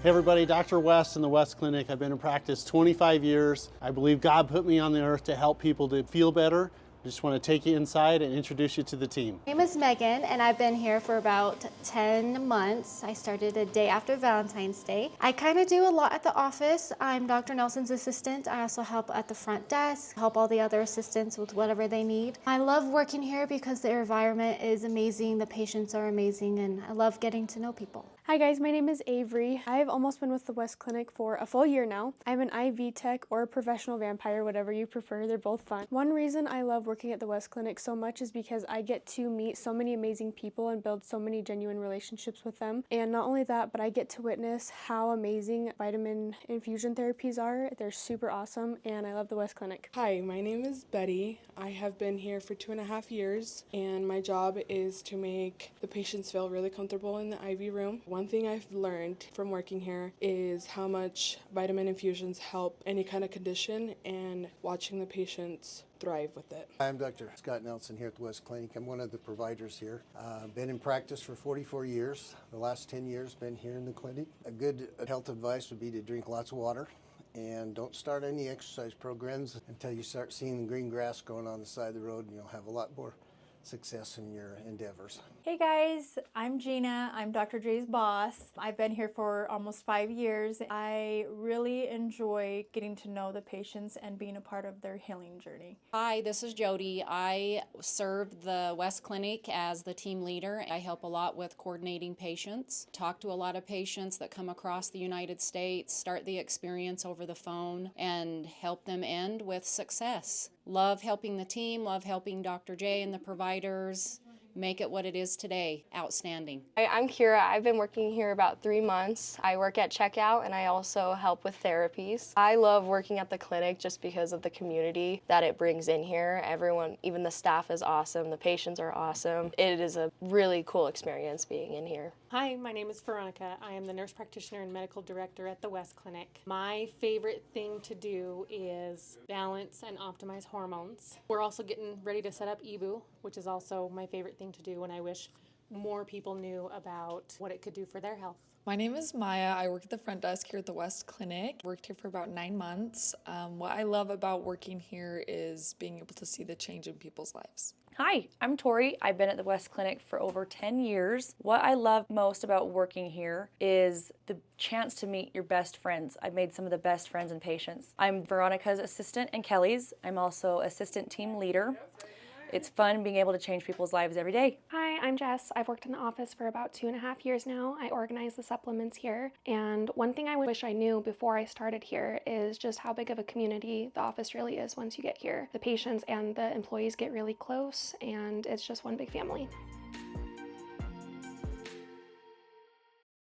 Hey everybody, Dr. West in the West Clinic. I've been in practice 25 years. I believe God put me on the earth to help people to feel better. I just want to take you inside and introduce you to the team. My name is Megan, and I've been here for about 10 months. I started a day after Valentine's Day. I kind of do a lot at the office. I'm Dr. Nelson's assistant. I also help at the front desk, help all the other assistants with whatever they need. I love working here because the environment is amazing, the patients are amazing, and I love getting to know people. Hi guys, my name is Avery. I've almost been with the West Clinic for a full year now. I'm an IV tech or a professional vampire, whatever you prefer, they're both fun. One reason I love working at the West Clinic so much is because I get to meet so many amazing people and build so many genuine relationships with them. And not only that, but I get to witness how amazing vitamin infusion therapies are. They're super awesome and I love the West Clinic. Hi, my name is Betty. I have been here for 2.5 years and my job is to make the patients feel really comfortable in the IV room. One thing I've learned from working here is how much vitamin infusions help any kind of condition and watching the patients thrive with it. I'm Dr. Scott Nelson here at the West Clinic. I'm one of the providers here. Been in practice for 44 years. The last 10 years been here in the clinic. A good health advice would be to drink lots of water and don't start any exercise programs until you start seeing the green grass growing on the side of the road, and you'll have a lot more success in your endeavors. Hey guys, I'm Gina. I'm Dr. J's boss. I've been here for almost 5 years. I really enjoy getting to know the patients and being a part of their healing journey. Hi, this is Jody. I serve the West Clinic as the team leader. I help a lot with coordinating patients, talk to a lot of patients that come across the United States, start the experience over the phone, and help them end with success. Love helping the team, love helping Dr. J and the providers make it what it is today. Outstanding. Hi, I'm Kira. I've been working here about 3 months. I work at checkout and I also help with therapies. I love working at the clinic just because of the community that it brings in here. Everyone, even the staff is awesome, the patients are awesome. It is a really cool experience being in here. Hi, my name is Veronica. I am the nurse practitioner and medical director at the West Clinic. My favorite thing to do is balance and optimize hormones. We're also getting ready to set up EBU, which is also my favorite thing to do, and I wish more people knew about what it could do for their health. My name is Maya. I work at the front desk here at the West Clinic. Worked here for about 9 months. What I love about working here is being able to see the change in people's lives. Hi, I'm Tori. I've been at the West Clinic for over 10 years. What I love most about working here is the chance to meet your best friends. I've made some of the best friends and patients. I'm Veronica's assistant and Kelly's. I'm also assistant team leader. It's fun being able to change people's lives every day. Hi, I'm Jess. I've worked in the office for about 2.5 years now. I organize the supplements here. And one thing I wish I knew before I started here is just how big of a community the office really is once you get here. The patients and the employees get really close and it's just one big family.